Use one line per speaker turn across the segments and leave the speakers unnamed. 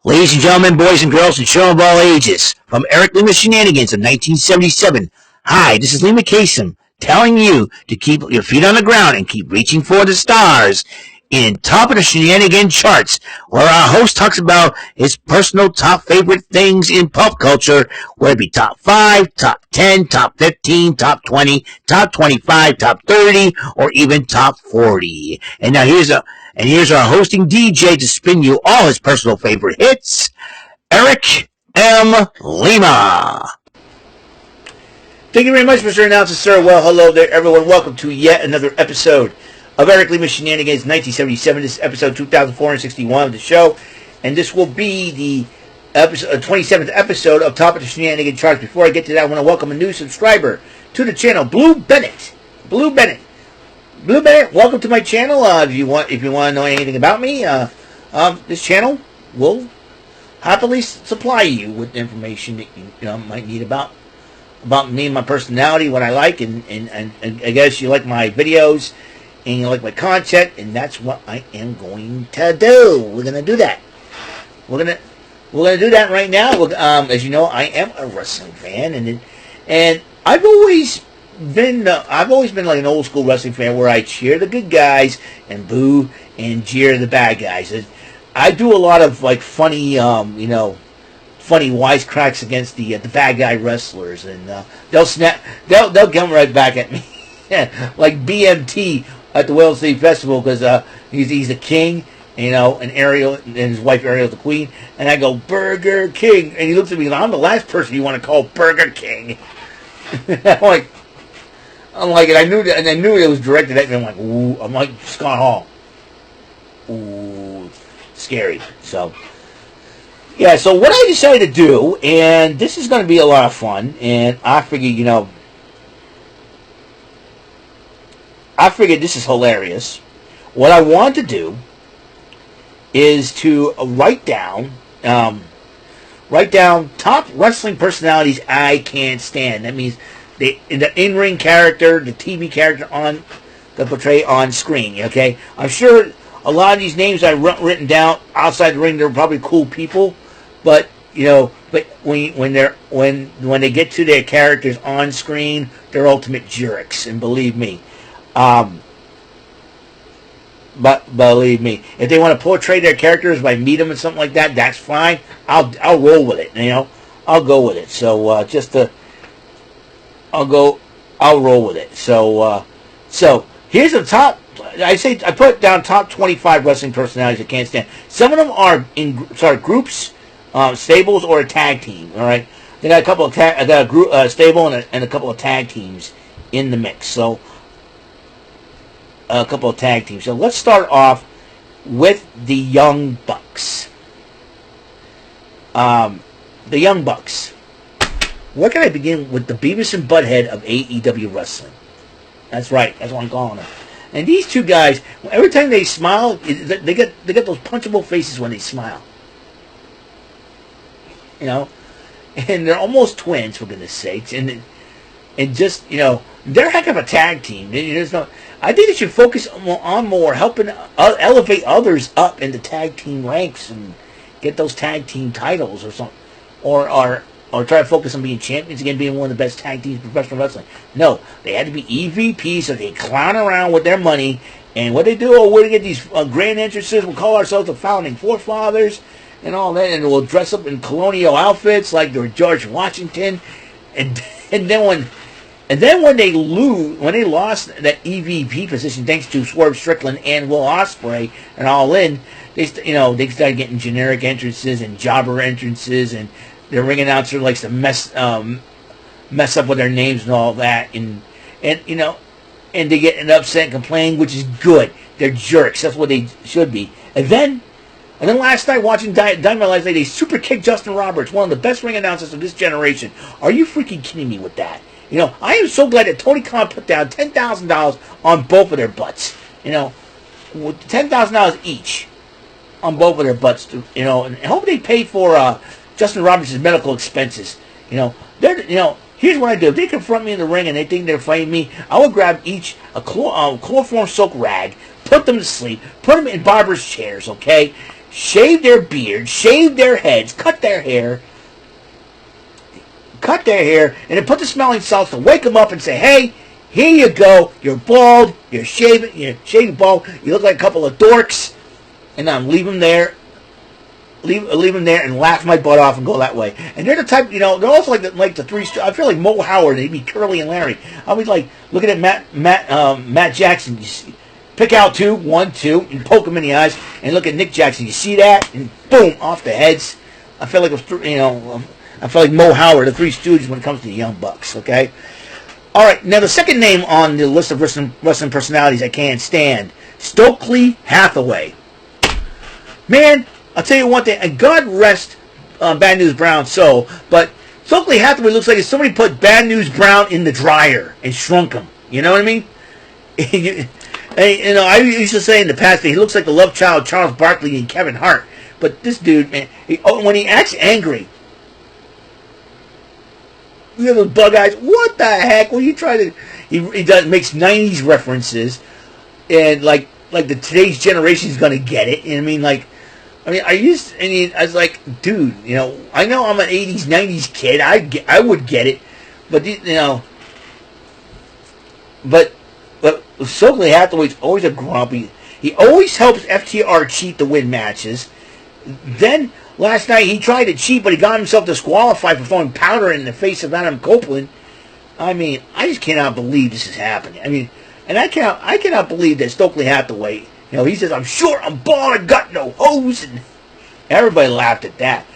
Ladies and gentlemen, boys and girls, and children of all ages, from Eric Lima Shenanigans of 1977. Hi, this is Lima Kasem telling you to keep your feet on the ground and keep reaching for the stars in Top of the Shenanigan charts, where our host talks about his personal top favorite things in pop culture, whether it be top 5, top 10, top 15, top 20, top 25, top 30, or even top 40. And now here's our hosting DJ to spin you all his personal favorite hits, Eric M. Lima. Thank you very much, Mr. Announcer, sir. Well, hello there, everyone. Welcome to yet another episode of Eric Lima Shenanigans 1977. This is episode 2461 of the show, and this will be the 27th episode of Top of the Shenanigan Charts. Before I get to that, I want to welcome a new subscriber to the channel, Blue Bennett, welcome to my channel. If you want to know anything about me, this channel will happily supply you with information that you might need about me and my personality, what I like, and I guess you like my videos and you like my content, and that's what I am going to do. We're gonna do that. We're gonna do that right now. As you know, I am a wrestling fan, and I've always been like an old school wrestling fan where I cheer the good guys and boo and jeer the bad guys. I do a lot of like funny wisecracks against the bad guy wrestlers, and they'll come right back at me, like BMT at the Wales City Festival, because he's the king, and Ariel and his wife Ariel's the queen, and I go Burger King, and he looks at me like I'm the last person you want to call Burger King. I'm like, and I knew it was directed at me. I'm like, ooh, I'm like Scott Hall. Ooh, scary. So, yeah. So what I decided to do, and this is going to be a lot of fun, and I figured this is hilarious. What I want to do is to write down top wrestling personalities I can't stand. That means the in-ring character, the TV character that portray on screen. Okay, I'm sure a lot of these names I've written down outside the ring, they're probably cool people, but when they get to their characters on screen, they're ultimate jerks. And believe me, if they want to portray their characters by meet them and something like that, that's fine. I'll roll with it. I'll go with it. So I'll roll with it. So here's the top. I put down top 25 wrestling personalities I can't stand. Some of them are in groups, stables, or a tag team. All right, they got a couple of stable and a couple of tag teams in the mix. So a couple of tag teams. So let's start off with the Young Bucks. The Young Bucks. Where can I begin with the Beavis and Butthead of AEW wrestling? That's right. That's what I'm calling them. And these two guys, every time they smile, they get those punchable faces when they smile. And they're almost twins, for goodness sakes. And just they're a heck of a tag team. I think they should focus on more helping elevate others up in the tag team ranks and get those tag team titles or something, or try to focus on being champions again, being one of the best tag teams in professional wrestling. No, they had to be EVP, so they clown around with their money. And what they do, we're going to get these grand entrances. We'll call ourselves the Founding Forefathers and all that, and we'll dress up in colonial outfits like they're George Washington. And then when they lost that EVP position, thanks to Swerve Strickland and Will Ospreay and All In, they started getting generic entrances and jobber entrances, and their ring announcer likes to mess up with their names and all that, and they get upset and complain, which is good. They're jerks. That's what they should be. And then last night watching Dynamite last night, they super kicked Justin Roberts, one of the best ring announcers of this generation. Are you freaking kidding me with that? I am so glad that Tony Khan put down $10,000 on both of their butts. With $10,000 each on both of their butts. And I hope they pay for Justin Roberts' medical expenses. Here's what I do. If they confront me in the ring and they think they're fighting me, I will grab each a chloroform soaked rag, put them to sleep, put them in barbers' chairs, okay? shave their beards, shave their heads, cut their hair, and then put the smelling salts to wake them up and say, hey, here you go, you're bald, you're shaving bald, you look like a couple of dorks, and then leave them there and laugh my butt off and go that way. And they're the type, they're also like the three. I feel like Mo Howard. They'd be Curly and Larry. I'll be like looking at Matt Jackson. Pick out 2, 1, 2, and poke him in the eyes, and look at Nick Jackson. You see that? And boom, off the heads. I feel like I feel like Mo Howard, the Three Stooges, when it comes to the Young Bucks. Okay. All right. Now the second name on the list of wrestling personalities I can't stand: Stokely Hathaway. Man, I'll tell you one thing, and God rest Bad News Brown's soul, but Stokely Hathaway looks like if somebody put Bad News Brown in the dryer and shrunk him. You know what I mean? I used to say in the past that he looks like the love child of Charles Barkley and Kevin Hart. But this dude, man, when he acts angry, you have those bug eyes. What the heck? Well, you try to... He makes 90s references, and like the today's generation is going to get it. And I was like, dude, I know I'm an 80s, 90s kid. I would get it. But, but Stokely Hathaway's always a grumpy. He always helps FTR cheat to win matches. Then, last night, he tried to cheat, but he got himself disqualified for throwing powder in the face of Adam Copeland. I just cannot believe this is happening. And I cannot believe that Stokely Hathaway... he says, I'm short, I'm bald, I got no hose. And everybody laughed at that.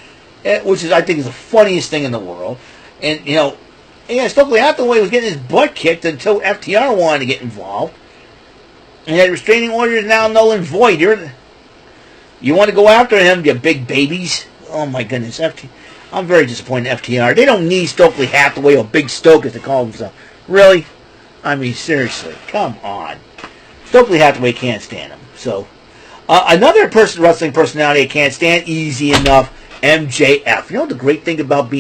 Which I think is the funniest thing in the world. And, Stokely Hathaway was getting his butt kicked until FTR wanted to get involved. And that restraining order is now null and void. You want to go after him, you big babies? Oh, my goodness. I'm very disappointed in FTR. They don't need Stokely Hathaway or Big Stoke, as they call themselves. Really? Seriously. Come on. Stokely Hathaway can't stand him. So, another wrestling personality I can't stand, easy enough, MJF. You know the great thing about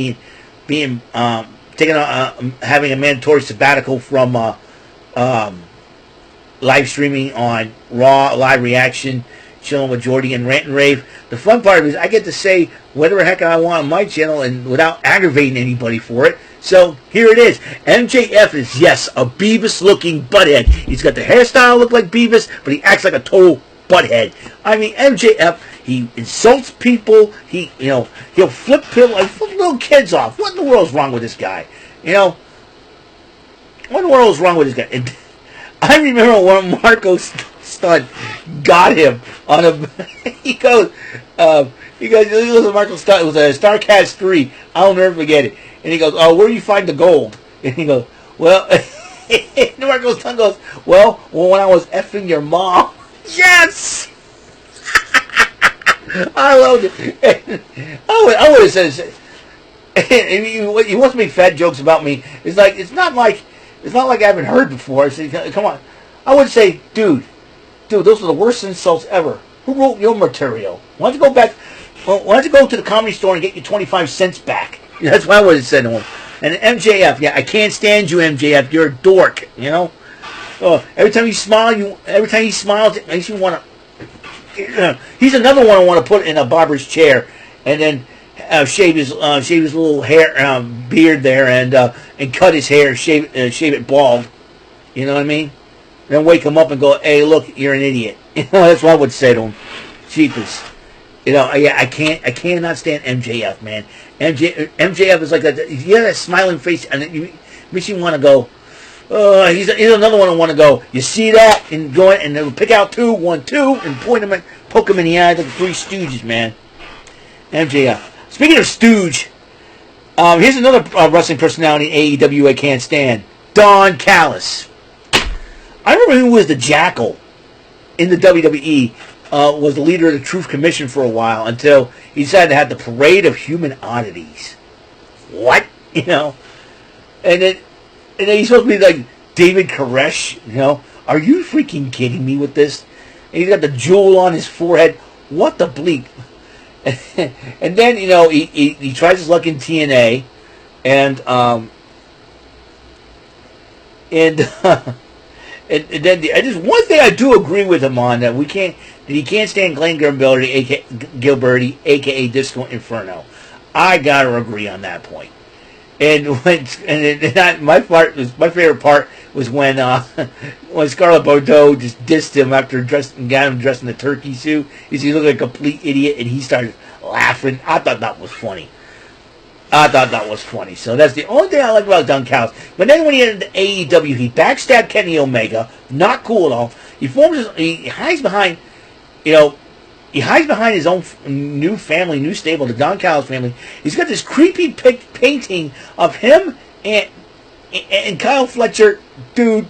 having a mandatory sabbatical from live streaming on Raw, Live Reaction, chilling with Jordy and Rant and Rave. The fun part is I get to say whatever the heck I want on my channel and without aggravating anybody for it. So here it is. MJF is, yes, a Beavis-looking butthead. He's got the hairstyle look like Beavis, but he acts like a total butthead. MJF, he insults people. He'll flip little kids off. What in the world is wrong with this guy? What in the world is wrong with this guy? And I remember when Marco Stunt got him on a... he goes, listen to Marco Stunt. It was a StarCast 3. I'll never forget it. And he goes, oh, where do you find the gold? And he goes, well... and Marco Stunt goes, well, when I was effing your mom. Yes! I loved it. I would have said... he wants to make fat jokes about me. It's not like I haven't heard before. I said, come on. I would say, dude, those are the worst insults ever. Who wrote your material? Why don't you go back? Why don't you go to the Comedy Store and get your 25 cents back? That's what I would have said to him. And MJF, yeah, I can't stand you, MJF. You're a dork, Oh, every time he smiles, it makes you want to. He's another one I want to put in a barber's chair, and then shave his little hair, beard there, and cut his hair, shave it bald. You know what I mean? Then wake him up and go, "Hey, look, you're an idiot." That's what I would say to him. Cheapest. I cannot stand MJF, man. MJF is like that. He has that smiling face, and it makes you want to go. He's another one I want to go. You see that, and go in, and they'll pick out 2, 1, 2, and poke him in the eye like the Three Stooges, man. MJF. Speaking of Stooge, here's another wrestling personality in AEW I can't stand. Don Callis. I remember who was the Jackal in the WWE. Was the leader of the Truth Commission for a while until he decided to have the Parade of Human Oddities. What? And then he's supposed to be like David Koresh. Are you freaking kidding me with this? And he's got the jewel on his forehead. What the bleep? And then he tries his luck in TNA, and then there's one thing I do agree with him on that we can't. that he can't stand Glenn Gilberti, a.k.a. Disco Inferno. I gotta agree on that point. My favorite part was when Scarlett Bordeaux just dissed him after got him dressed in the turkey suit. He looked like a complete idiot, and he started laughing. I thought that was funny. So that's the only thing I like about Don Callis. But then when he entered AEW, he backstabbed Kenny Omega. Not cool at all. He hides behind, his own new family, new stable, the Don Callis family. He's got this creepy painting of him and Kyle Fletcher. Dude,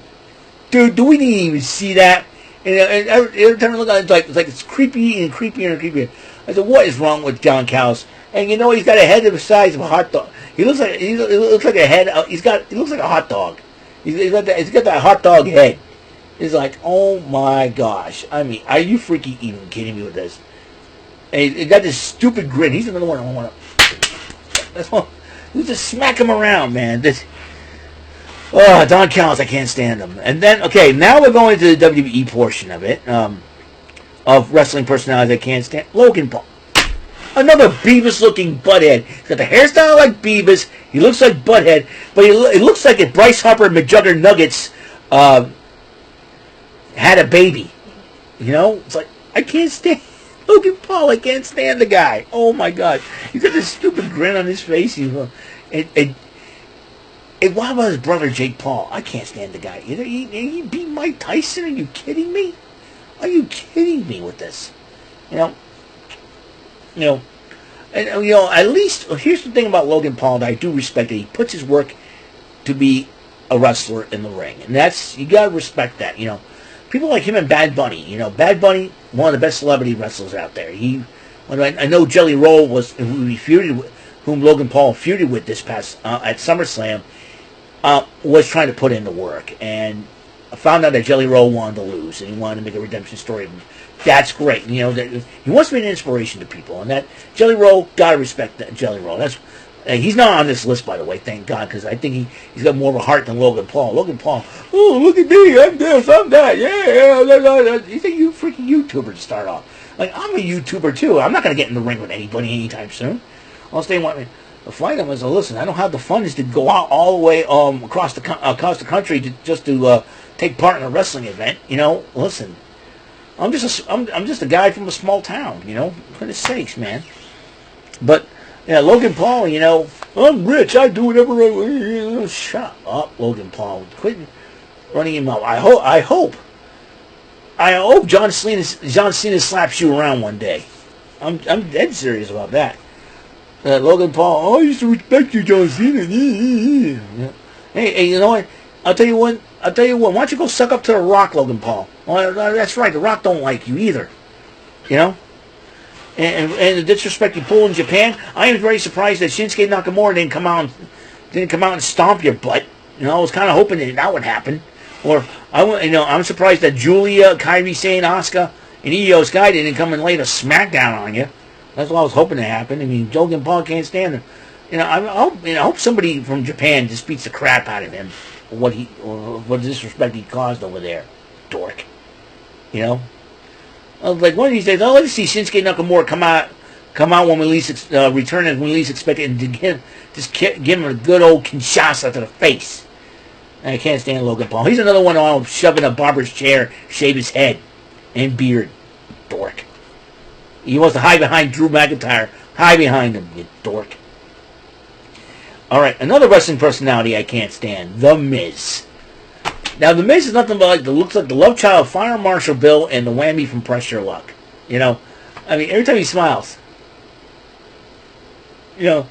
do we didn't even see that? And every time I look at it, it's like it's creepy and creepier and creepier. I said, what is wrong with Don Callis? And he's got a head the size of a hot dog. He looks like a head. He looks like a hot dog. He's got that hot dog head. It's like, oh my gosh. I mean, are you freaking even kidding me with this? And he got this stupid grin. He's another one I want to. That's one. You just smack him around, man. Don Callis, I can't stand him. And then, okay, now we're going to the WWE portion of it, of wrestling personalities I can't stand. Logan Paul. Another Beavis-looking butthead. He's got the hairstyle like Beavis. He looks like Butthead, but it looks like if Bryce Harper and McJugger Nuggets had a baby. It's like, I can't stand Logan Paul. I can't stand the guy. Oh my God, he's got this stupid grin on his face. And what about his brother Jake Paul? I can't stand the guy. He beat Mike Tyson. Are you kidding me? Are you kidding me with this? At least here's the thing about Logan Paul that I do respect, that he puts his work to be a wrestler in the ring, and that's, you gotta respect that. People like him and Bad Bunny. Bad Bunny, one of the best celebrity wrestlers out there. I know Jelly Roll was whom Logan Paul feuded with this past at SummerSlam, was trying to put in the work, and I found out that Jelly Roll wanted to lose, and he wanted to make a redemption story of him. That's great. He wants to be an inspiration to people, and that Jelly Roll, gotta respect that Jelly Roll. That's he's not on this list, by the way, thank God, because I think he's got more of a heart than Logan Paul. Logan Paul, oh, look at me, I'm this, I'm that, yeah. He's a freaking YouTuber to start off. Like, I'm a YouTuber too. I'm not going to get in the ring with anybody anytime soon. Unless they want me to fight them. As listen, I don't have the funds to go out all the way across the country to take part in a wrestling event. Listen, I'm just a guy from a small town. For goodness sakes, man. But yeah, Logan Paul, I'm rich. I do whatever I want. Shut up, Logan Paul. Quit running him out. I hope John Cena slaps you around one day. I'm dead serious about that. Logan Paul, I used to respect you, John Cena. Yeah. Hey, you know what? I'll tell you what. Why don't you go suck up to The Rock, Logan Paul? Well, that's right. The Rock don't like you either. And the disrespect you pull in Japan, I am very surprised that Shinsuke Nakamura didn't come out and stomp your butt. I was kind of hoping that would happen. Or I'm surprised that Julia, Kairi Sane, Asuka, and Io Sky didn't come and lay a smackdown on you. That's what I was hoping to happen. I mean, Logan Paul can't stand him. I hope somebody from Japan just beats the crap out of him for what disrespect he caused over there, dork. Like one of these days, I'd like to see Shinsuke Nakamura come out when we least return and when we least expect it, and give him a good old Kinshasa to the face. And I can't stand Logan Paul. He's another one I'll shove in a barber's chair, shave his head and beard, dork. He wants to hide behind Drew McIntyre. Hide behind him, you dork. All right, another wrestling personality I can't stand, The Miz. Now, The Miz is nothing but looks like the love child of Fire Marshal Bill and the Whammy from Press Your Luck. I mean, every time he smiles, it's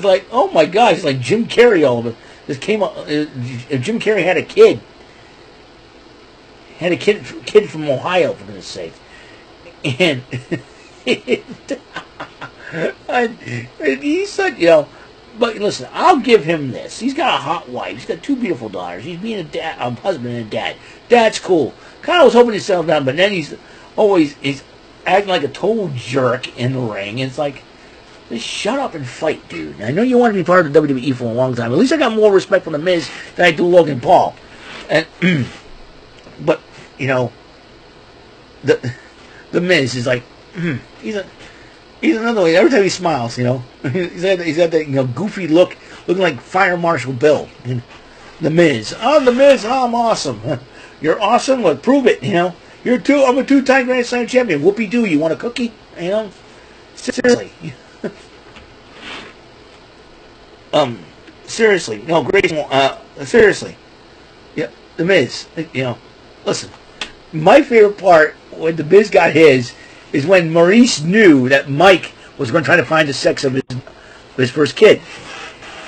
like, oh my gosh, it's like Jim Carrey all of it. This came up, if Jim Carrey had a kid from Ohio, for goodness sake. And he's such, but listen, I'll give him this. He's got a hot wife. He's got 2 beautiful daughters. He's being a husband and a dad. That's cool. Kind of was hoping to settle down, but then he's acting like a total jerk in the ring. It's like, just shut up and fight, dude. I know you want to be part of the WWE for a long time. At least I got more respect for The Miz than I do Logan Paul. And but The Miz is like, he's another way. Every time he smiles, he's got that goofy look, looking like Fire Marshal Bill. The Miz, I'm the Miz. I'm awesome. You're awesome. Well, prove it. I'm a two-time Grand Slam champion. Whoopie doo. You want a cookie? Seriously. Seriously. No, Grayson. Seriously. Yeah, the Miz. Listen. My favorite part when the Miz got his is when Maurice knew that Mike was going to try to find the sex of his first kid.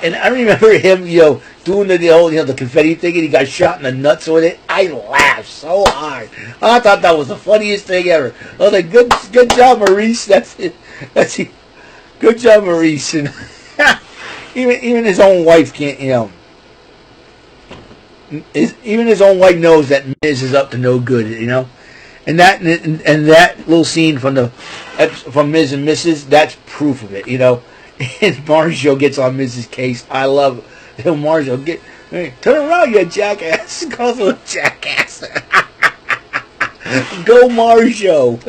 And I remember him, doing the confetti thing, and he got shot in the nuts with it. I laughed so hard. I thought that was the funniest thing ever. I was like, good job, Maurice. That's it. Good job, Maurice. And even his own wife can't, even his own wife knows that Miz is up to no good, And that little scene from Miz and Mrs., that's proof of it, And Marshall gets on Miz's case. I love it. Marshall, turn around, you jackass. Calls him a jackass. Go Marshall.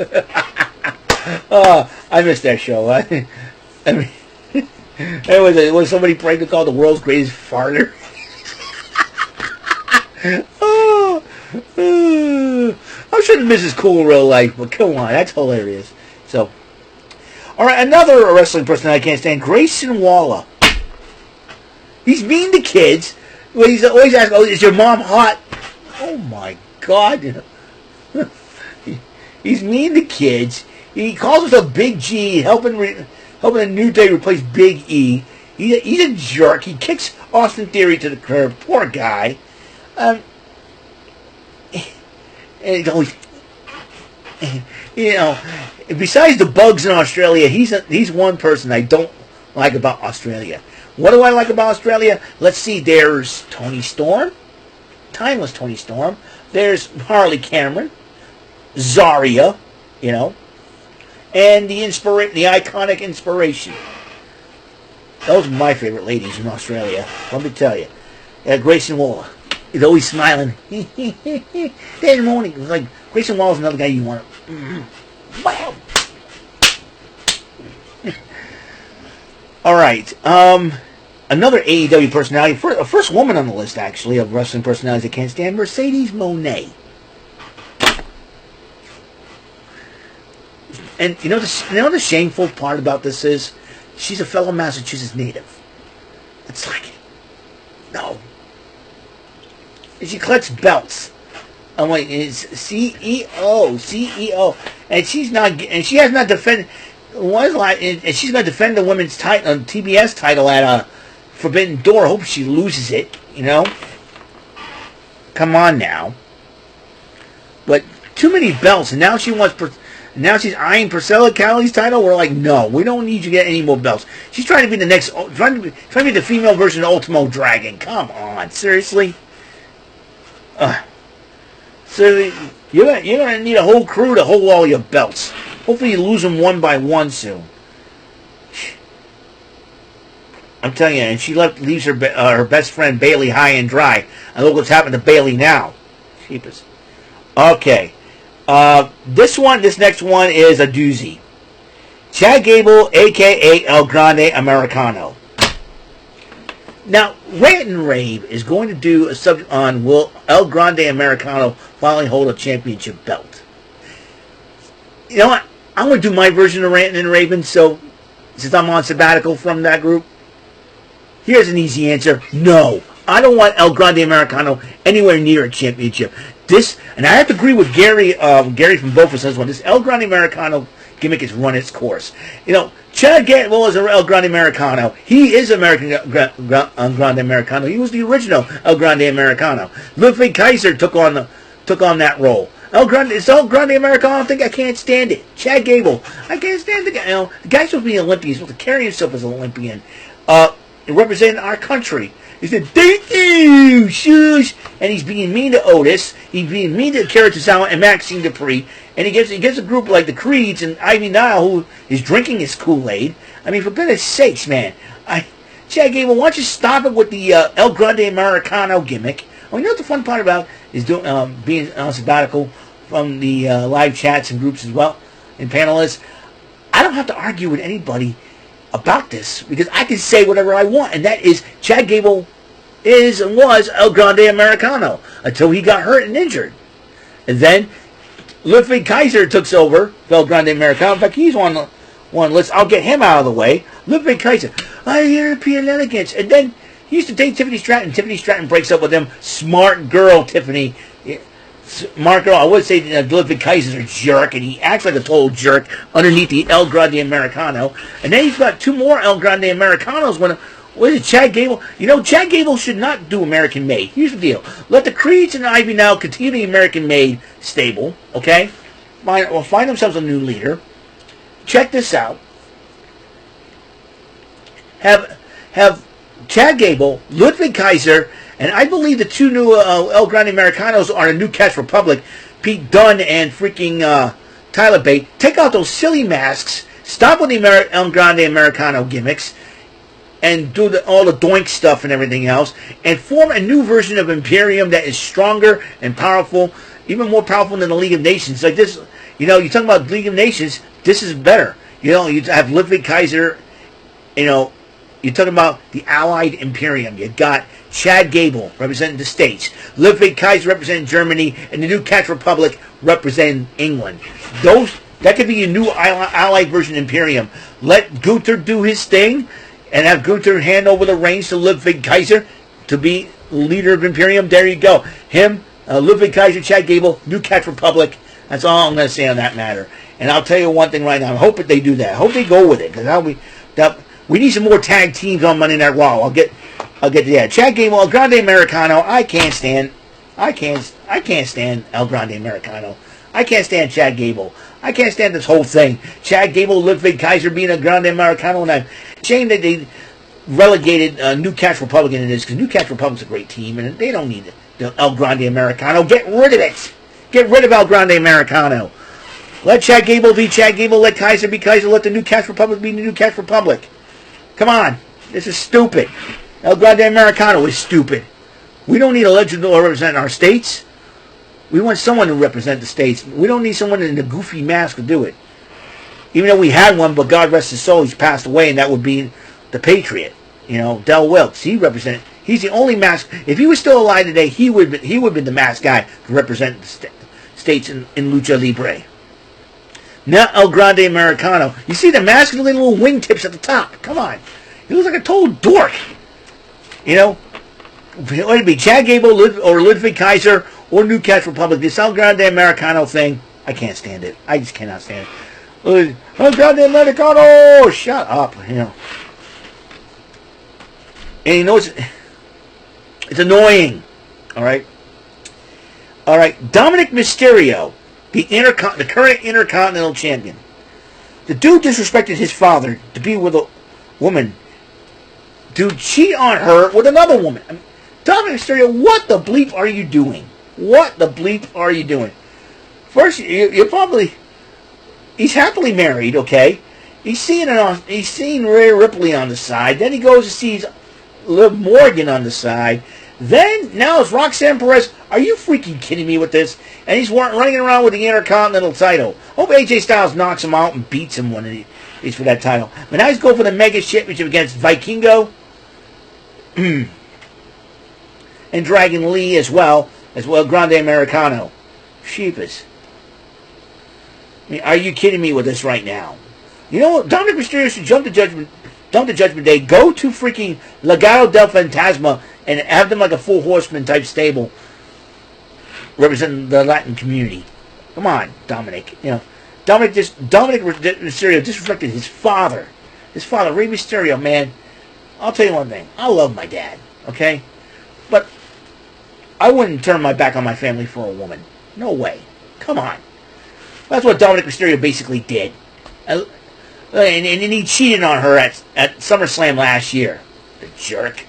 I missed that show. I mean, it was somebody pregnant called the world's greatest farter. I'm sure the Miz is cool in real life, but come on, that's hilarious. So, all right, another wrestling person I can't stand, Grayson Waller. He's mean to kids. Well, he's always asking, "Oh, is your mom hot?" Oh my God! He's mean to kids. He calls himself Big G, helping the New Day replace Big E. He's a jerk. He kicks Austin Theory to the curb. Poor guy. And he's always, besides the bugs in Australia, he's one person I don't like about Australia. What do I like about Australia? Let's see. There's Tony Storm, timeless Tony Storm. There's Harley Cameron, Zarya, and the iconic Inspiration. Those are my favorite ladies in Australia. Let me tell you. Grayson Waller. He's always smiling. Day in the morning. It was like, Grayson Waller's another guy you want to... Wow. All right. Another AEW personality. First woman on the list, actually, of wrestling personalities I can't stand. Mercedes Moné. And the shameful part about this is, she's a fellow Massachusetts native. It's like, no. And she collects belts. I'm like, it's CEO, and she has not defended. And she's going to defend the women's title, TBS title at Forbidden Door. Hope she loses it. Come on now. But too many belts, and now she wants. Now she's eyeing Priscilla Callie's title. We're like, no, we don't need you to get any more belts. She's trying to be the next, trying to be the female version of Ultimo Dragon. Come on, seriously. So you're gonna need a whole crew to hold all your belts. Hopefully you lose them one by one soon. I'm telling you, and she leaves her best friend Bailey high and dry. And look what's happened to Bailey now. Cheapest. Okay. This next one is a doozy. Chad Gable, a.k.a. El Grande Americano. Now, Rant and Rave is going to do a subject on will El Grande Americano finally hold a championship belt. You know what? I'm going to do my version of Rant and Raving, so since I'm on sabbatical from that group, here's an easy answer. No. I don't want El Grande Americano anywhere near a championship. And I have to agree with Gary from Beaufort says, this El Grande Americano gimmick has run its course. Chad Gable is El Grande Americano. He is American Grande Americano. He was the original El Grande Americano. Ludwig Kaiser took on that role. It's El Grande Americano. I can't stand it. Chad Gable. I can't stand the guy. The guy's supposed to be an Olympian. He's supposed to carry himself as an Olympian. Representing our country. He said, "Thank you, shush," and he's being mean to Otis. He's being mean to Kara Tozawa and Maxine Dupree. And he gets a group like the Creeds and Ivy Nile who is drinking his Kool-Aid. I mean, for goodness sakes, man. Chad Gable, why don't you stop it with the El Grande Americano gimmick? You know what the fun part about is being on sabbatical from the live chats and groups as well, and panelists. I don't have to argue with anybody about this because I can say whatever I want, and that is Chad Gable is and was El Grande Americano until he got hurt and injured. And then Ludwig Kaiser took over El Grande Americano. In fact, he's on one list. I'll get him out of the way. Ludwig Kaiser, European elegance. And then he used to date Tiffany Stratton. Tiffany Stratton breaks up with him. Smart girl, Tiffany. Smart girl. I would say Ludwig Kaiser's a jerk, and he acts like a total jerk underneath the El Grande Americano. And then he's got two more El Grande Americanos. What is it, Chad Gable? You know, Chad Gable should not do American Made. Here's the deal. Let the Creeds and Ivy now continue the American Made stable, okay? Find themselves a new leader. Check this out. Have Chad Gable, Ludwig Kaiser, and I believe the two new El Grande Americanos are a New Catch Republic, Pete Dunne and freaking Tyler Bate. Take out those silly masks. Stop with the El Grande Americano gimmicks. And do all the doink stuff and everything else, and form a new version of Imperium that is stronger and powerful, even more powerful than the League of Nations. Like this, you know, you're talking about League of Nations, this is better. You know, you have Ludwig Kaiser, you know, you're talking about the Allied Imperium. You got Chad Gable representing the States, Ludwig Kaiser representing Germany, and the New Catch Republic representing England. That could be a new Allied version of Imperium. Let Gunther do his thing, and have Gunther hand over the reins to Ludwig Kaiser to be leader of Imperium. There you go. Him, Ludwig Kaiser, Chad Gable, New Catch Republic. That's all I'm going to say on that matter. And I'll tell you one thing right now. I hope that they do that. I hope they go with it. Because we need some more tag teams on Monday Night Raw. I'll get to that. Chad Gable, El Grande Americano. I can't stand El Grande Americano. I can't stand Chad Gable. I can't stand this whole thing. Chad Gable, Ludwig Kaiser being a Grande Americano, and I'm ashamed that they relegated New Catch Republic into this, because New Catch Republic's a great team, and they don't need the El Grande Americano. Get rid of it. Get rid of El Grande Americano. Let Chad Gable be Chad Gable. Let Kaiser be Kaiser. Let the New Catch Republic be the New Catch Republic. Come on. This is stupid. El Grande Americano is stupid. We don't need a legend to represent our states. We want someone to represent the states. We don't need someone in a goofy mask to do it. Even though we had one, but God rest his soul, he's passed away, and that would be the Patriot. You know, Del Wilkes. He's the only mask. If he was still alive today, he would have been the mask guy to represent the states in Lucha Libre. Not El Grande Americano. You see the mask with the little wingtips at the top. Come on. He looks like a total dork. You know? It would be Chad Gable or Ludwig Kaiser or New Catch Republic. This El Grande Americano thing, I can't stand it. I just cannot stand it. El Grande Americano! Shut up, you know. And you know, it's annoying. All right? All right, Dominic Mysterio, the current Intercontinental Champion. The dude disrespected his father to be with a woman. Dude, cheat on her with another woman. I mean, Dominic Mysterio, what the bleep are you doing? What the bleep are you doing? First, you're probably... He's happily married, okay? He's seeing Rhea Ripley on the side. Then he goes to see Liv Morgan on the side. Then, now it's Roxanne Perez. Are you freaking kidding me with this? And he's running around with the Intercontinental title. Hope AJ Styles knocks him out and beats him when he's for that title. But now he's going for the Mega Championship against Vikingo. And Dragon Lee as well Grande Americano. Sheepish. I mean, are you kidding me with this right now? You know what? Dominic Mysterio should jump to Judgment Day, go to freaking Legado del Fantasma, and have them like a Full Horseman type stable representing the Latin community. Come on, Dominic. You know, Dominic Mysterio disrespected his father. His father, Rey Mysterio, man. I'll tell you one thing. I love my dad, okay? But I wouldn't turn my back on my family for a woman. No way. Come on. That's what Dominic Mysterio basically did. And he cheated on her at SummerSlam last year. The jerk.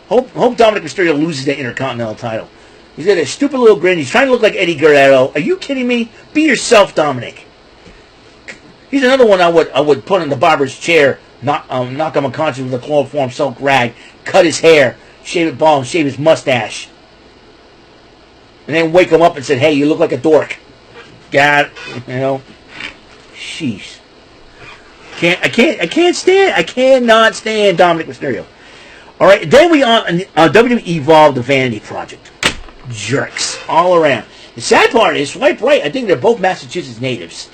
Hope Dominic Mysterio loses the Intercontinental title. He's got a stupid little grin. He's trying to look like Eddie Guerrero. Are you kidding me? Be yourself, Dominic. He's another one I would put in the barber's chair, knock him unconscious with a chloroform silk rag, cut his hair, shave it bald, shave his mustache, and then wake him up and say, "Hey, you look like a dork." God, sheesh. I cannot stand Dominic Mysterio. All right, then we on WWE Evolve, the Vanity Project. Jerks all around. The sad part is, swipe right. I think they're both Massachusetts natives.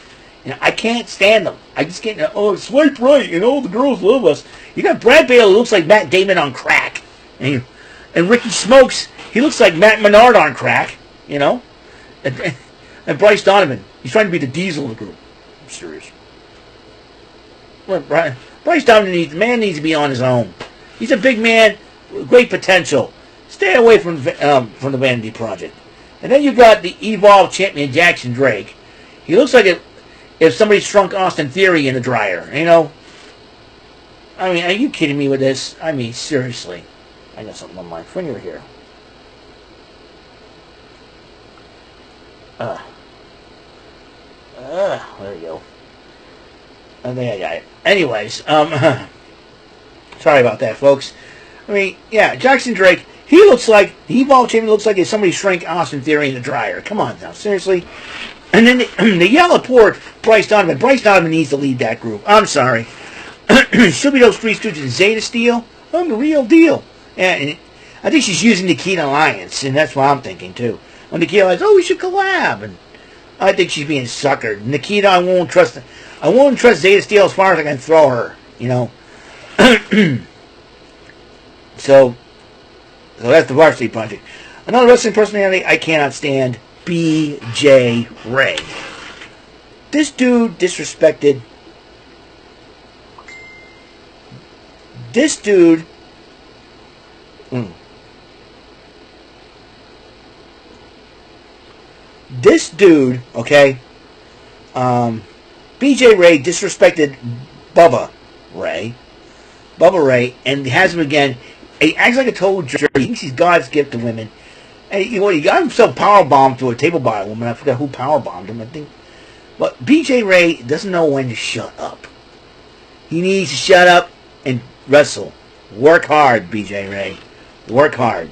I can't stand them. I just can't. Oh, swipe right, the girls love us. You got Brad Bale, who looks like Matt Damon on crack, and Ricky Smokes, he looks like Matt Menard on crack, and Bryce Donovan, he's trying to be the Diesel of the group. I'm serious. Bryce Donovan needs to be on his own. He's a big man, great potential. Stay away from the Vanity Project. And then you got the Evolve champion Jackson Drake. He looks like if somebody shrunk Austin Theory in a dryer. I mean, are you kidding me with this? I mean, seriously. I got something on my finger here. There you go. I think I got it. Anyways, sorry about that, folks. I mean, yeah, Jackson Drake, he looks like, the Evolve champion looks like if somebody shrank Austin Theory in the dryer. Come on now, seriously. And then they yell at poor Bryce Donovan. Bryce Donovan needs to lead that group. I'm sorry. She'll be those Three Stooges. Zeta Steel, I'm the real deal. And I think she's using Nikita Alliance, and that's what I'm thinking, too. When Nikita Alliance, we should collab. And I think she's being suckered. Nikita, I won't trust Zeta Steel as far as I can throw her, So that's the Varsity Project. Another wrestling personality I cannot stand, B.J. Ray. This dude disrespected. This dude. This dude, okay. B.J. Ray disrespected Bubba Ray, and has him again. He acts like a total jerk. He thinks he's God's gift to women. And he got himself powerbombed to a table by a woman. I forgot who powerbombed him, I think. But B.J. Ray doesn't know when to shut up. He needs to shut up and wrestle. Work hard, B.J. Ray. Work hard.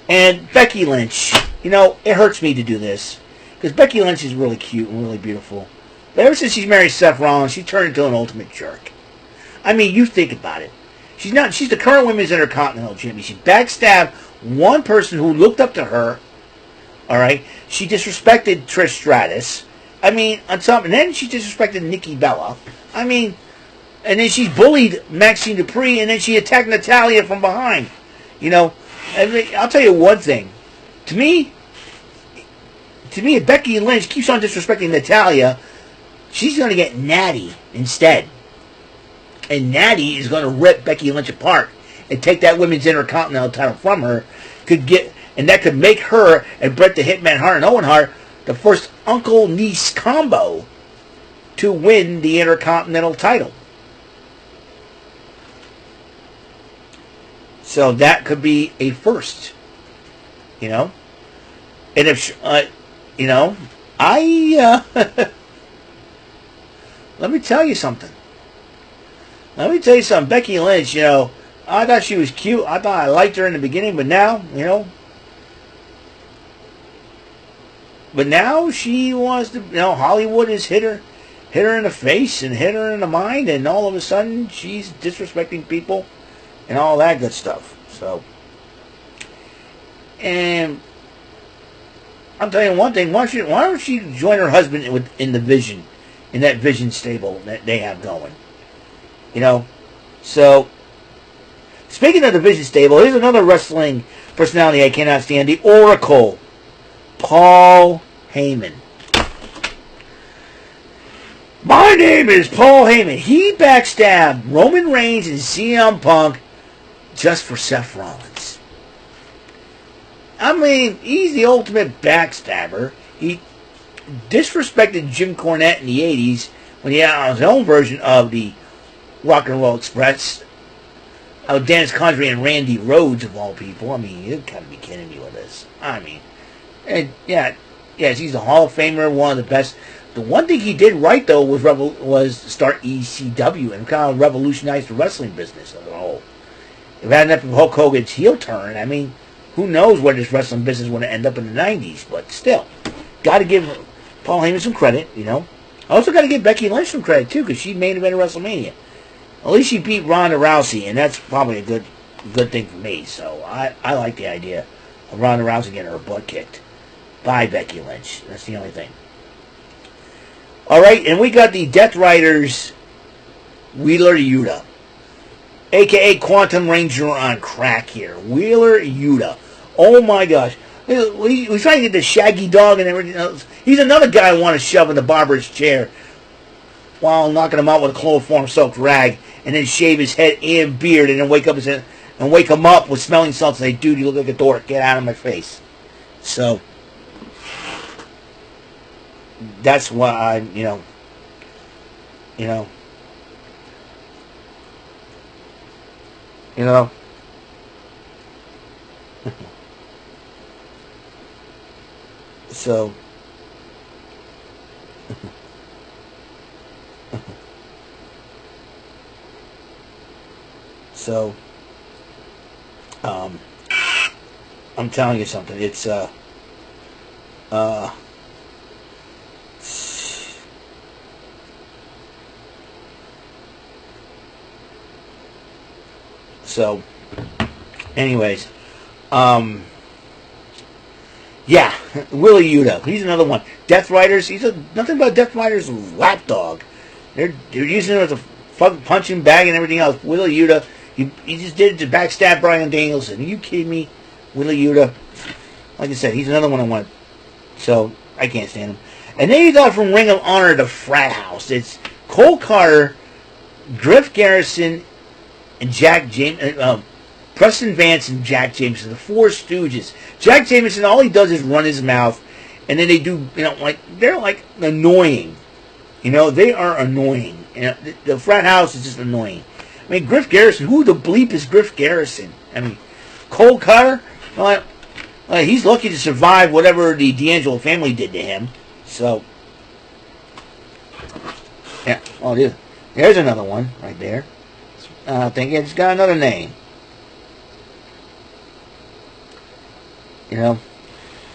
And Becky Lynch. It hurts me to do this. Because Becky Lynch is really cute and really beautiful. But ever since she's married Seth Rollins, she turned into an ultimate jerk. I mean, you think about it. She's the current Women's Intercontinental Champion. She backstabbed one person who looked up to her. Alright? She disrespected Trish Stratus. I mean, on top, and then she disrespected Nikki Bella. I mean, and then she bullied Maxine Dupree, and then she attacked Natalya from behind. I'll tell you one thing. To me, if Becky Lynch keeps on disrespecting Natalya, she's going to get Natty instead. And Natty is going to rip Becky Lynch apart and take that Women's Intercontinental title from her. And that could make her and Bret the Hitman Hart and Owen Hart the first uncle-niece combo to win the Intercontinental title. So that could be a first. And if, let me tell you something. Becky Lynch, I thought she was cute. I thought I liked her in the beginning, but now, she wants to, Hollywood has hit her in the face and hit her in the mind, and all of a sudden she's disrespecting people and all that good stuff. So, and I'll tell you one thing. Why don't she join her husband in the Vision, in that Vision stable that they have going? So, speaking of the Vision stable, here's another wrestling personality I cannot stand, the Oracle, Paul Heyman. My name is Paul Heyman. He backstabbed Roman Reigns and CM Punk just for Seth Rollins. I mean, he's the ultimate backstabber. He disrespected Jim Cornette in the 80s when he had his own version of the Rock and Roll Express. Dennis Condrey and Randy Rhodes, of all people. I mean, you've got to be kidding me with this. I mean, and yes, he's a Hall of Famer, one of the best. The one thing he did right, though, was start ECW and kind of revolutionize the wrestling business as a whole. If it hadn't been for Hulk Hogan's heel turn, I mean, who knows where this wrestling business would end up in the 90s, but still, got to give Paul Heyman some credit, you know. I also got to give Becky Lynch some credit, too, because she main evented WrestleMania. At least she beat Ronda Rousey, and that's probably a good thing for me. So I like the idea of Ronda Rousey getting her butt kicked by Becky Lynch. That's the only thing. All right, and we got the Death Riders, Wheeler Yuta, a.k.a. Quantum Ranger on crack here. Wheeler Yuta. Oh, my gosh. We're trying to get the Shaggy Dog and everything else. He's another guy I want to shove in the barber's chair while knocking him out with a chloroform-soaked rag, and then shave his head and beard, and then wake him up with smelling salts and say, "Dude, you look like a dork. Get out of my face." So that's why you know. So. So, I'm telling you something. It's so anyways, yeah, Willie Yuta. He's another one. Death Riders. He's nothing but Death Riders' lapdog. They're using him as a fucking punching bag and everything else. Willie Yuta. He just did it to backstab Bryan Danielson. Are you kidding me? Willie Yuta. Like I said, he's another one I want. So, I can't stand him. And then you got from Ring of Honor to Frat House. It's Cole Carter, Griff Garrison, and Jack James, Preston Vance and Jack Jameson, the Four Stooges. Jack Jameson, all he does is run his mouth, and then they do, they're like annoying. They are annoying. The Frat House is just annoying. I mean, Griff Garrison, who the bleep is Griff Garrison? I mean, Cole Carter, he's lucky to survive whatever the D'Angelo family did to him. So, yeah, there's another one right there. I think it's got another name.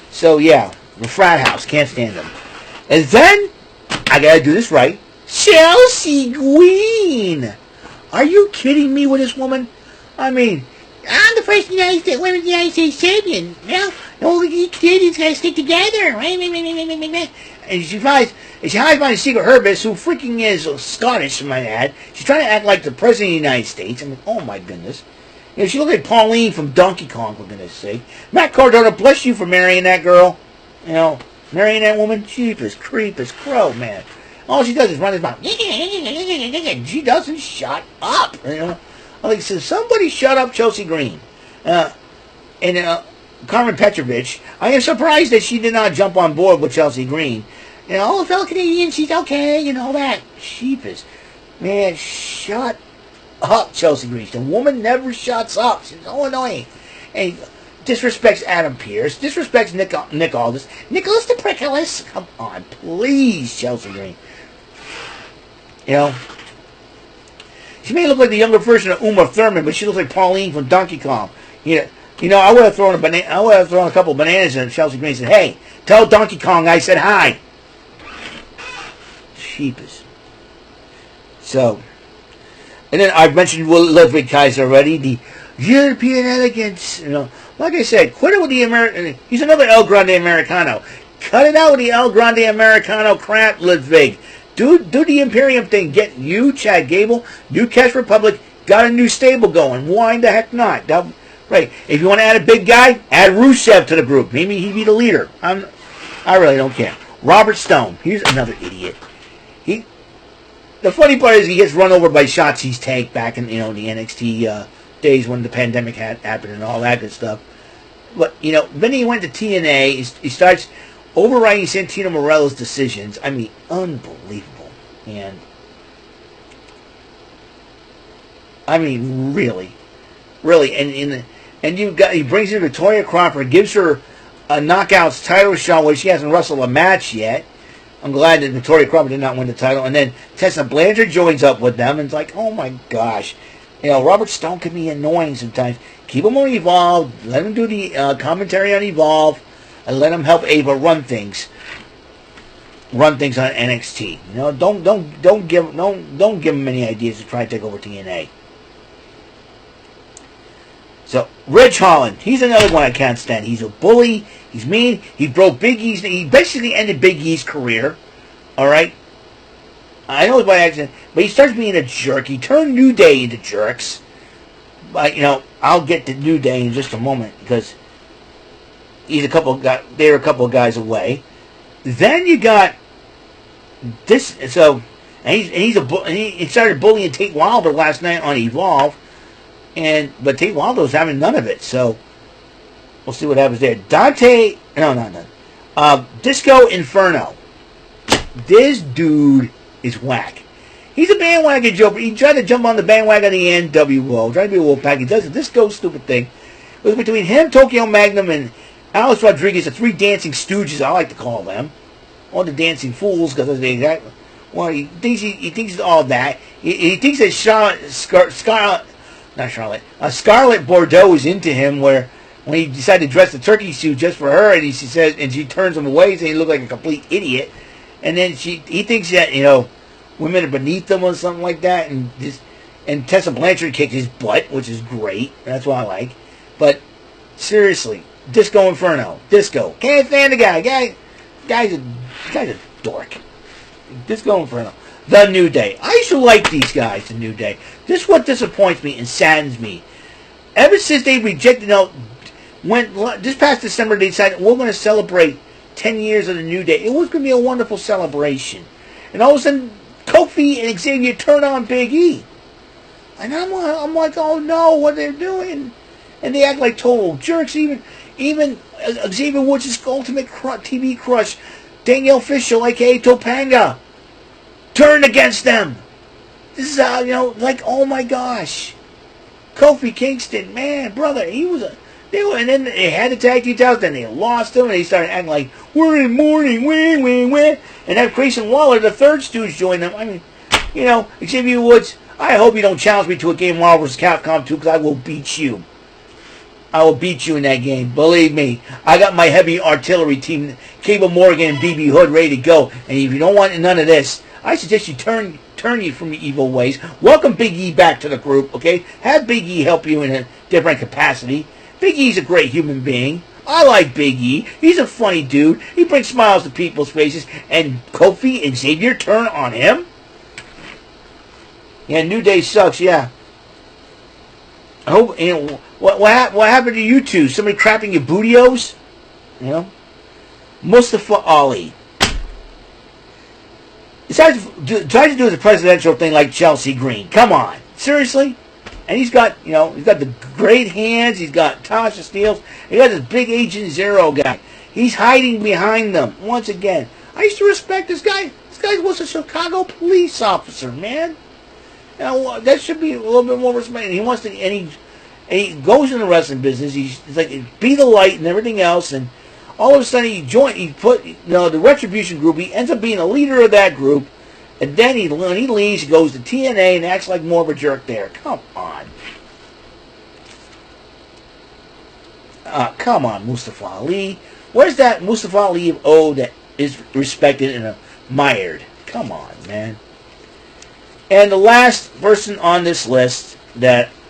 So, yeah, the Frat House, can't stand them. And then, I gotta do this right, Chelsea Green. Are you kidding me with this woman? I mean, I'm the first Women's United States champion. All the Canadians gotta stick together. And she hides behind a secret herbalist who freaking is Scottish, I might add. She's trying to act like the President of the United States. I mean, oh my goodness. She looks like Pauline from Donkey Kong, for goodness sake. Matt Cardona, bless you for marrying that girl. Marrying that woman. Jeepers, creepers, crow, man. All she does is run his mouth. She doesn't shut up. Like, so somebody shut up Chelsea Green. And Carmen Petrovich, I am surprised that she did not jump on board with Chelsea Green. Fellow Canadian, she's okay, and all that. Sheepish. Man, shut up, Chelsea Green. The woman never shuts up. She's so annoying. And disrespects Adam Pearce, disrespects Nick Aldis, Nicholas the Prickles. Come on, please, Chelsea Green. She may look like the younger version of Uma Thurman, but she looks like Pauline from Donkey Kong. I would have thrown a couple of bananas in Chelsea Green and said, "Hey, tell Donkey Kong I said hi." Sheepish. So, and then I've mentioned Ludwig Kaiser already, the European elegance. Like I said, quit it with the American. He's another El Grande Americano. Cut it out with the El Grande Americano crap, Ludwig. Do the Imperium thing. Get you, Chad Gable, New Cash Republic, got a new stable going. Why the heck not? Right. If you want to add a big guy, add Rusev to the group. Maybe he'd be the leader. I really don't care. Robert Stone. Here's another idiot. The funny part is he gets run over by Shotzi's tank back in the NXT days when the pandemic had happened and all that good stuff. But then he went to TNA. He starts overriding Santino Morella's decisions. I mean, unbelievable. And I mean, really, and he brings in Victoria Crawford, gives her a knockouts title shot where she hasn't wrestled a match yet. I'm glad that Victoria Crawford did not win the title. And then Tessa Blanchard joins up with them, and it's like, oh my gosh. Robert Stone can be annoying sometimes. Keep them on Evolve. Let them do the commentary on Evolve, and let them help Ava run things on NXT. You know, don't give them any ideas to try to take over TNA. So Ridge Holland, he's another one I can't stand. He's a bully. He's mean. He broke Big E's. He basically ended Big E's career. All right. I know it's by accident, but he starts being a jerk. He turned New Day into jerks. But you know, I'll get to New Day in just a moment because they're a couple of guys away. Then you got this. So, and he started bullying Tate Wilder last night on Evolve, but Tate Wilder's having none of it. So we'll see what happens there. Disco Inferno. This dude is whack. He's a bandwagon jumper. He tried to jump on the bandwagon of the NWO, trying to be a Wolfpack. He does it. This goes stupid thing. It was between him, Tokyo Magnum, and Alex Rodriguez, the three dancing stooges, I like to call them. Or the dancing fools, because they exactly. Well, he thinks all that. He thinks that Scarlett Bordeaux is into him, where when he decided to dress the turkey suit just for her, and she turns him away, saying he looked like a complete idiot. And then he thinks that, you know, women are beneath him or something like that, and Tessa Blanchard kicked his butt, which is great. That's what I like. But seriously, Disco Inferno, Disco, can't stand the guy. Guy's a dork. Disco Inferno, the New Day. I used to like these guys, the New Day. This is what disappoints me and saddens me. Ever since they rejected, this past December they decided we're going to celebrate 10 years of the New Day. It was going to be a wonderful celebration. And all of a sudden, Kofi and Xavier turn on Big E. And I'm like, oh no, what they're doing? And they act like total jerks. Even Xavier Woods' ultimate TV crush, Danielle Fishel, aka Topanga, turned against them. This is how, like, oh my gosh. Kofi Kingston, man, brother, and then they had the tag team titles, then they lost them, and they started acting like, we're in mourning, win. And then Grayson Waller, the third stooge, joined them. I mean, Xavier Woods, I hope you don't challenge me to a game Marvel vs. Capcom 2, because I will beat you. I will beat you in that game. Believe me. I got my heavy artillery team, Cable Morgan and BB Hood, ready to go. And if you don't want none of this, I suggest you turn you from your evil ways. Welcome Big E back to the group, okay? Have Big E help you in a different capacity. Big E's a great human being. I like Big E. He's a funny dude. He brings smiles to people's faces. And Kofi and Xavier turn on him? Yeah, New Day sucks, yeah. I hope, what happened to you two? Somebody crapping your bootios? Mustafa Ali. Try to do the presidential thing like Chelsea Green. Come on. Seriously? And he's got the great hands. He's got Tasha Steelz. He got this big Agent Zero guy. He's hiding behind them once again. I used to respect this guy. This guy was a Chicago police officer, man. That should be a little bit more respect. He wants to, and he goes in the wrestling business. He's like be the light and everything else. And all of a sudden he put the Retribution group. He ends up being a leader of that group. And then when he leaves, he goes to TNA and acts like more of a jerk there. Come on. Come on, Mustafa Ali. Where's that Mustafa Ali of O that is respected and admired? Come on, man. And the last person on this list of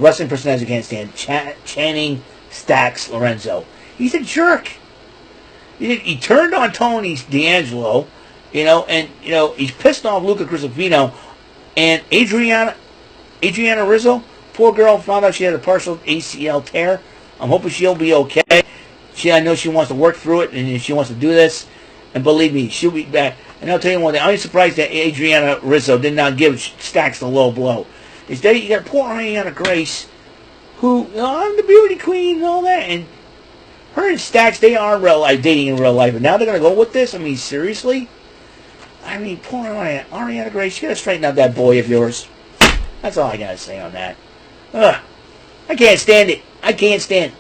wrestling personalities I can't stand, Channing Stacks Lorenzo. He's a jerk. He turned on Tony D'Angelo, and he's pissed off Luca Crucifino and Adriana Rizzo. Poor girl found out she had a partial ACL tear. I'm hoping she'll be okay. I know she wants to work through it and she wants to do this. And believe me, she'll be back. And I'll tell you one thing, I'm surprised that Adriana Rizzo did not give Stacks the low blow. Instead, you got poor Ariana Grace, who, I'm the beauty queen and all that, and her and Stacks, they are dating in real life, and now they're going to go with this? I mean, seriously? I mean, poor Ariana Grace, you got to straighten out that boy of yours. That's all I got to say on that. Ugh. I can't stand it. I can't stand it.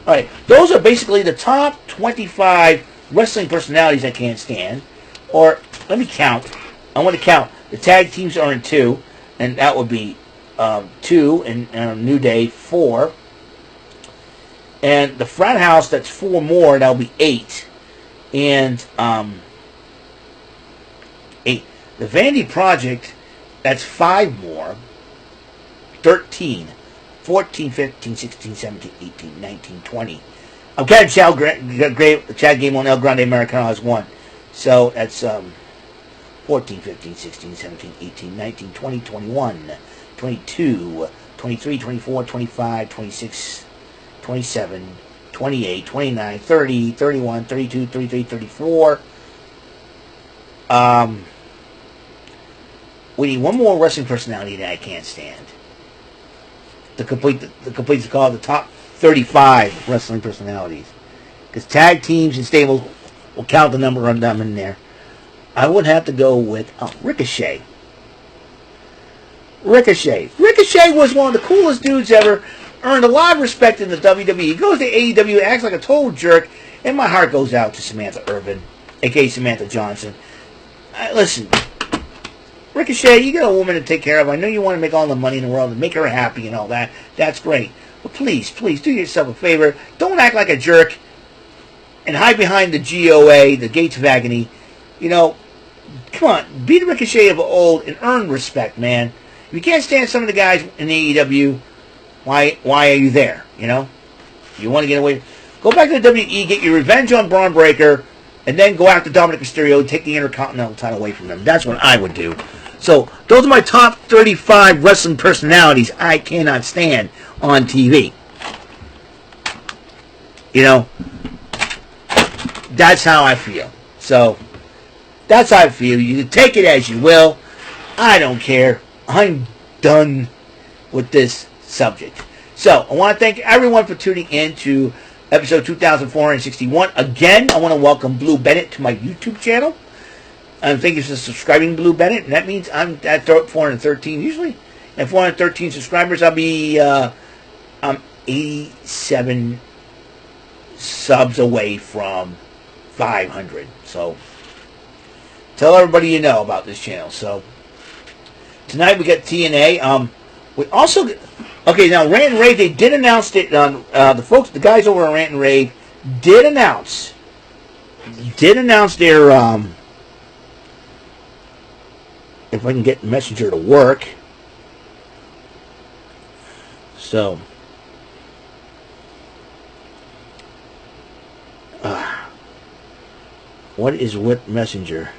All right, those are basically the top 25 wrestling personalities I can't stand. Or, let me count. I want to count. The tag teams are in 2, and that would be 2, and New Day 4. And the Frat House, that's 4 more, that'll be 8. And 8. The Vandy Project, that's 5 more. 13, 14, 15, 16, 17, 18, 19, 20. I'm catching Chad Game on El Grande Americano has 1. So that's 14, 15, 16, 17, 18, 19, 20, 21, 22, 23, 24, 25, 26, 27, 28, 29, 30, 31, 32, 33, 34. We need one more wrestling personality that I can't stand. To complete the call, the top 35 wrestling personalities. Because tag teams and stables will count the number of them in there. I would have to go with Ricochet. Ricochet was one of the coolest dudes ever. Earned a lot of respect in the WWE. He goes to AEW, acts like a total jerk, and my heart goes out to Samantha Irvin, a.k.a. Samantha Johnson. Listen, Ricochet, you got a woman to take care of. I know you want to make all the money in the world and make her happy and all that. That's great. But please do yourself a favor. Don't act like a jerk and hide behind the GOA, the Gates of Agony. You know, come on, be the Ricochet of old and earn respect, man. If you can't stand some of the guys in AEW, why are you there? You know? You want to get away? Go back to the WWE, get your revenge on Braun Breaker, and then go after Dominic Mysterio and take the Intercontinental title away from them. That's what I would do. So, those are my top 35 wrestling personalities I cannot stand on TV. You know? That's how I feel. So, that's how I feel. You can take it as you will. I don't care. I'm done with this subject. So, I want to thank everyone for tuning in to episode 2461. Again, I want to welcome Blue Bennett to my YouTube channel. Thank you for subscribing, Blue Bennett. And that means I'm at 413 usually. At 413 subscribers, I'll be 87 subs away from 500. So, tell everybody you know about this channel. So, tonight we got TNA. We also... Okay, now Rant and Rave, they did announce it. The guys over at Rant and Rave did announce their, if I can get Messenger to work. So, what is with Messenger?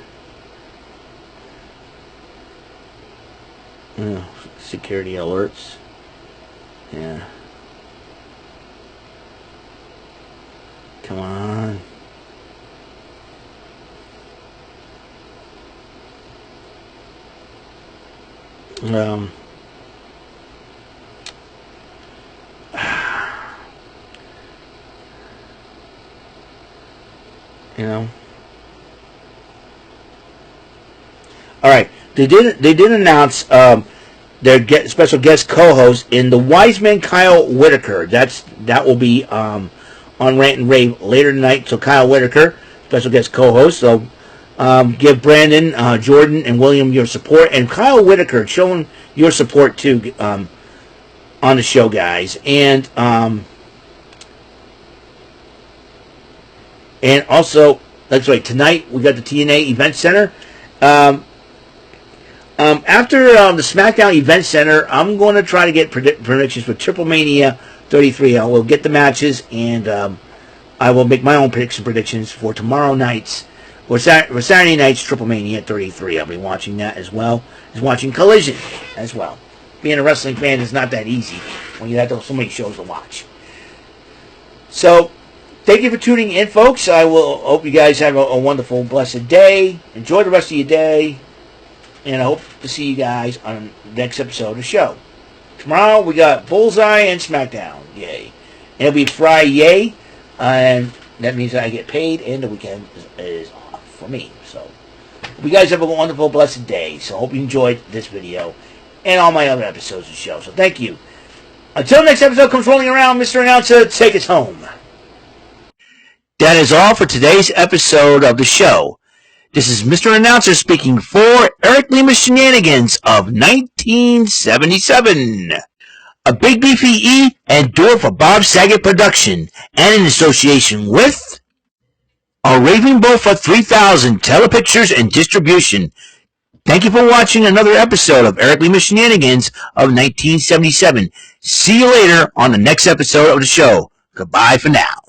Security alerts. Yeah. Come on. You know. All right. They did announce their special guest co-host in the Wiseman, Kyle Whitaker. That will be on Rant and Rave later tonight. So Kyle Whitaker, special guest co-host. So give Brandon, Jordan, and William your support, and Kyle Whitaker showing your support too on the show, guys. And also, that's right. Tonight we got the TNA Event Center. After the SmackDown Event Center, I'm going to try to get predictions for Triple Mania 33. I will get the matches, and I will make my own predictions for tomorrow night's, or Saturday night's Triple Mania 33. I'll be watching that as well as watching Collision as well. Being a wrestling fan is not that easy when you have so many shows to watch. So, thank you for tuning in, folks. I will hope you guys have a wonderful, blessed day. Enjoy the rest of your day. And I hope to see you guys on the next episode of the show. Tomorrow we got Bullseye and SmackDown. Yay. And it'll be Friday. And that means I get paid and the weekend is off for me. So, you guys have a wonderful, blessed day. So, I hope you enjoyed this video and all my other episodes of the show. So, thank you. Until next episode comes rolling around, Mr. Announcer, take us home. That is all for today's episode of the show. This is Mr. Announcer speaking for Eric Lima Shenanigans of 1977. A Big Beefy E and door for Bob Saget production, and in association with a Raving Bull for 3000 Telepictures and Distribution. Thank you for watching another episode of Eric Lima Shenanigans of 1977. See you later on the next episode of the show. Goodbye for now.